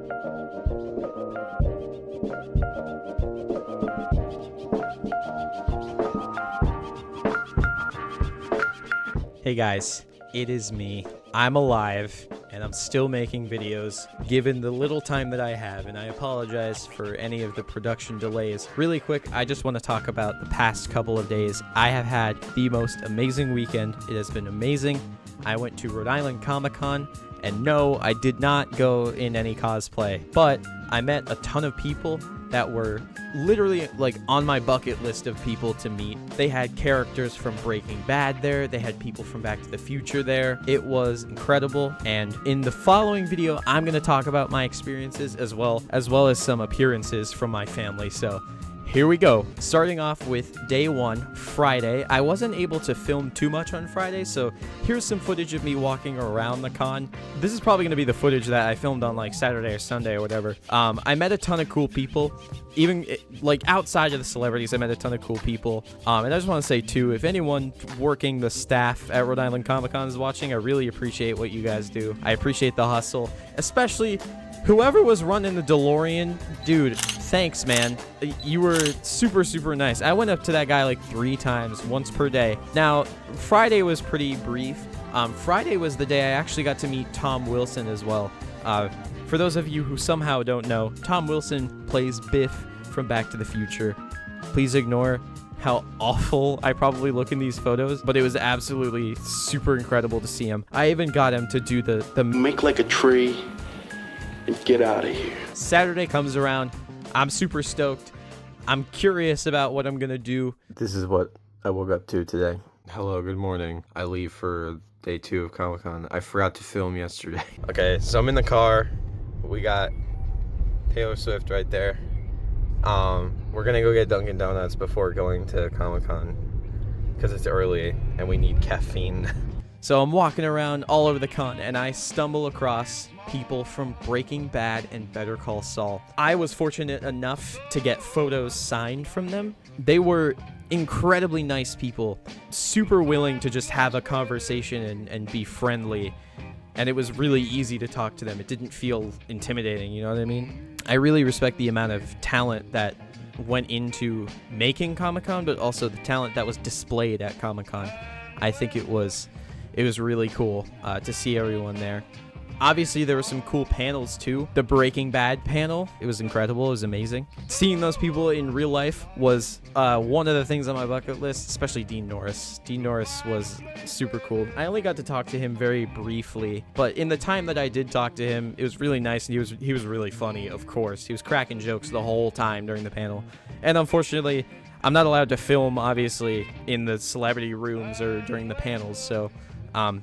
Hey guys, it is me. I'm alive, and I'm still making videos, given the little time that I have, and I apologize for any of the production delays. Really quick, I just want to talk about the past couple of days. I have had the most amazing weekend. It has been amazing. I went to Rhode Island Comic-Con, and no, I did not go in any cosplay, but I met a ton of people that were literally like on my bucket list of people to meet. They had characters from Breaking Bad there. They had people from Back to the Future there. It was incredible. And in the following video, I'm going to talk about my experiences as well as some appearances from my family. So here we go. Starting off with day one, Friday. I wasn't able to film too much on Friday, so here's some footage of me walking around the con. This is probably going to be the footage that I filmed on like Saturday or Sunday or whatever. I met a ton of cool people. Even like outside of the celebrities, I met a ton of cool people. And I just want to say too, if anyone working the staff at Rhode Island Comic-Con is watching, I really appreciate what you guys do. I appreciate the hustle, especially whoever was running the DeLorean. Dude, thanks, man. You were super, super nice. I went up to that guy like 3 times, once per day. Now, Friday was pretty brief. Friday was the day I actually got to meet Tom Wilson as well. For those of you who somehow don't know, Tom Wilson plays Biff from Back to the Future. Please ignore how awful I probably look in these photos, but it was absolutely super incredible to see him. I even got him to do the make like a tree and get out of here. Saturday comes around. I'm super stoked. I'm curious about what I'm gonna do. This is what I woke up to today. Hello, good morning. I leave for day 2 of Comic-Con. I forgot to film yesterday. Okay, so I'm in the car. We got Taylor Swift right there. We're gonna go get Dunkin' Donuts before going to Comic-Con because it's early and we need caffeine. So I'm walking around all over the con and I stumble across people from Breaking Bad and Better Call Saul. I was fortunate enough to get photos signed from them. They were incredibly nice people, super willing to just have a conversation and be friendly. And it was really easy to talk to them. It didn't feel intimidating, you know what I mean? I really respect the amount of talent that went into making Comic-Con, but also the talent that was displayed at Comic-Con. I think it was really cool to see everyone there. Obviously, there were some cool panels too. The Breaking Bad panel, it was incredible. It was amazing. Seeing those people in real life was one of the things on my bucket list, especially Dean Norris. Dean Norris was super cool. I only got to talk to him very briefly, but in the time that I did talk to him, it was really nice, and he was really funny, of course. He was cracking jokes the whole time during the panel. And unfortunately, I'm not allowed to film, obviously, in the celebrity rooms or during the panels, so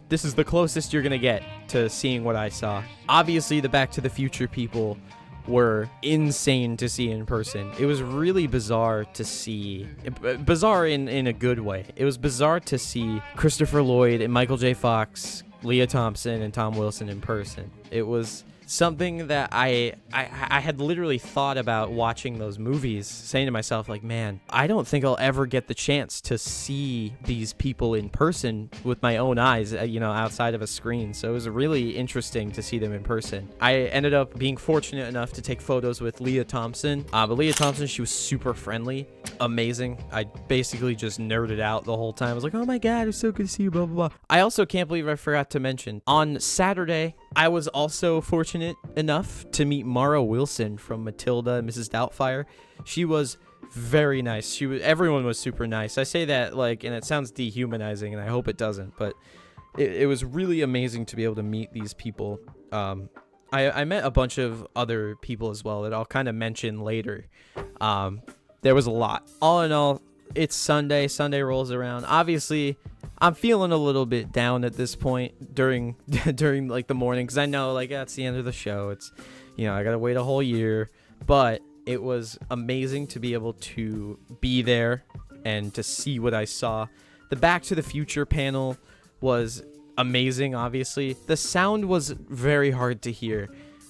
this is the closest you're gonna get to seeing what I saw. Obviously, the Back to the Future people were insane to see in person. It was really bizarre to see, bizarre in a good way. It was bizarre to see Christopher Lloyd and Michael J. Fox, Leah Thompson, and Tom Wilson in person. It was something that I had literally thought about watching those movies, saying to myself, like, man, I don't think I'll ever get the chance to see these people in person with my own eyes, outside of a screen. So it was really interesting to see them in person. I ended up being fortunate enough to take photos with Leah Thompson. But Leah Thompson, she was super friendly, amazing. I basically just nerded out the whole time. I was like, oh my God, it's so good to see you, blah, blah, blah. I also can't believe I forgot to mention, on Saturday, I was also fortunate enough to meet Mara Wilson from Matilda and Mrs. Doubtfire. She was very nice. Everyone was super nice. I say that and it sounds dehumanizing, and I hope it doesn't, but it was really amazing to be able to meet these people. I met a bunch of other people as well that I'll kind of mention later. There was a lot. All in all, it's Sunday. Sunday rolls around. Obviously, I'm feeling a little bit down at this point during like the morning, because I know that's the end of the show. It's I gotta wait a whole year, but it was amazing to be able to be there and to see what I saw. The Back to the Future panel was amazing. Obviously, the sound was very hard to hear.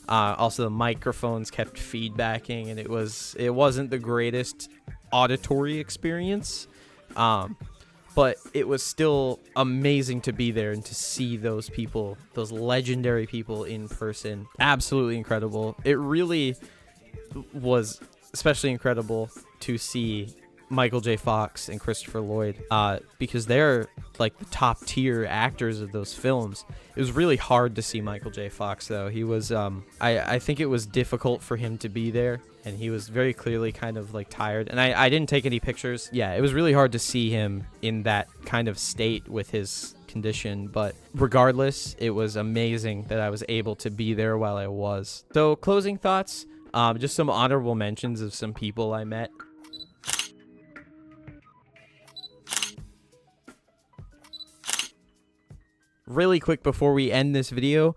Also, the microphones kept feedbacking, and it wasn't the greatest auditory experience. but it was still amazing to be there and to see those people, those legendary people in person. Absolutely incredible. It really was especially incredible to see Michael J. Fox and Christopher Lloyd, because they're like the top tier actors of those films. It was really hard to see Michael J. Fox, though. He was, I think it was difficult for him to be there, and he was very clearly kind of like tired. And I didn't take any pictures. Yeah, it was really hard to see him in that kind of state with his condition, but regardless, it was amazing that I was able to be there while I was. So, closing thoughts, just some honorable mentions of some people I met. Really quick before we end this video,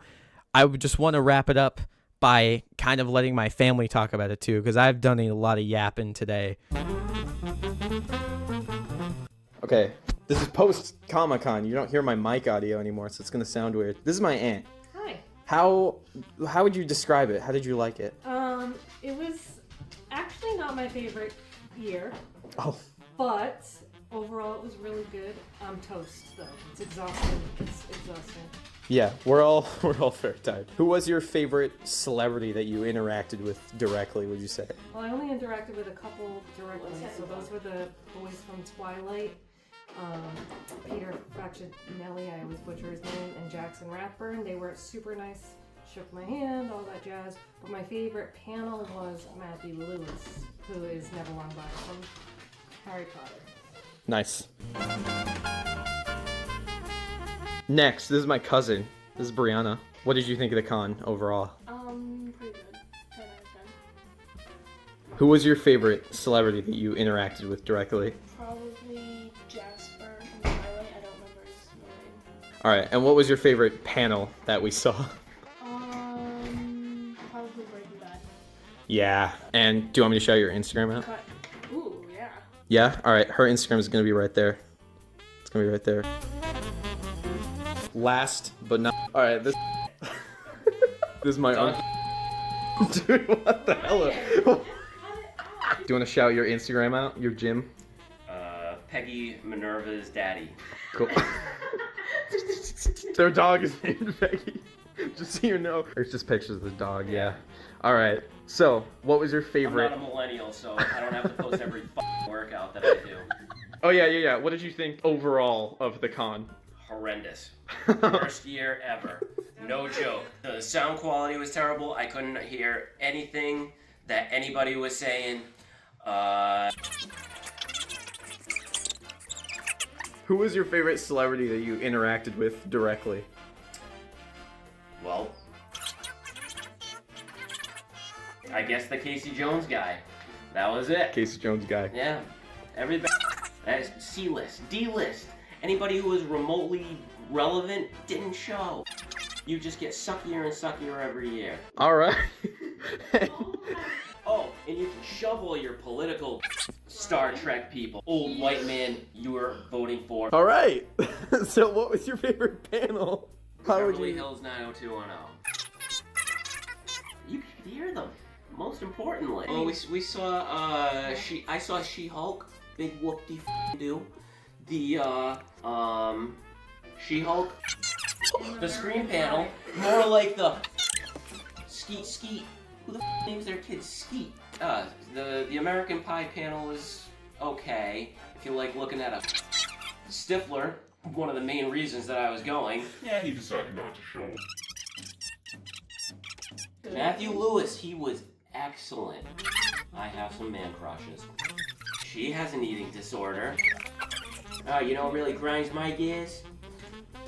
I would just want to wrap it up by kind of letting my family talk about it too, because I've done a lot of yapping today. Okay, this is post Comic-Con. You don't hear my mic audio anymore, so it's gonna sound weird. This is my aunt. Hi. How would you describe it? How did you like it? It was actually not my favorite year. Oh. But overall, it was really good. I'm toast though. It's exhausting. It's exhausting. Yeah, we're all very tired. Who was your favorite celebrity that you interacted with directly, would you say? Well, I only interacted with a couple directly, so those were the boys from Twilight. Peter Facinelli, I always butcher his name, and Jackson Rathburn. They were super nice, shook my hand, all that jazz. But my favorite panel was Matthew Lewis, who is Never Long Bye from Harry Potter. Nice. Next, this is my cousin. This is Brianna. What did you think of the con overall? Pretty good. 10 out of 10. Who was your favorite celebrity that you interacted with directly? Probably Jasper from Twilight. I don't remember his name. All right, and what was your favorite panel that we saw? Probably Breaking Bad. Yeah. And do you want me to shout your Instagram out? Cut. Ooh, yeah. Yeah? All right, her Instagram is going to be right there. It's going to be right there. Last but not... All right, this is my uncle. Dude, what the hell? Do you want to shout your Instagram out? Your gym? Peggy Minerva's daddy. Cool. Their dog is named Peggy. Just so you know. There's just pictures of the dog, yeah. All right. So, what was your favorite? I'm not a millennial, so I don't have to post every workout that I do. Oh, yeah. What did you think overall of the con? Horrendous. Worst year ever. No joke. The sound quality was terrible. I couldn't hear anything that anybody was saying. Who was your favorite celebrity that you interacted with directly? Well, I guess the Casey Jones guy. That was it. Casey Jones guy. Yeah. Everybody. That's C-list, D-list. Anybody who was remotely relevant didn't show. You just get suckier and suckier every year. All right. Oh, and you can shove all your political Star Trek people, old white man you were voting for. All right. So, what was your favorite panel? How would Beverly you? Hills 90210. You could hear them. Most importantly, oh, we saw I saw She-Hulk, big whoop-de-do. The She-Hulk, the screen panel, more like the Skeet. Who the names their kids Skeet? The American Pie panel is okay if you like looking at a Stifler. One of the main reasons that I was going. Yeah, he decided not to show. Matthew Lewis, he was excellent. I have some man crushes. She has an eating disorder. You know what really grinds my gears?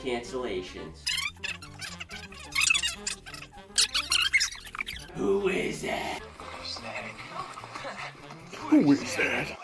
Cancellations. Who is that? Who is that?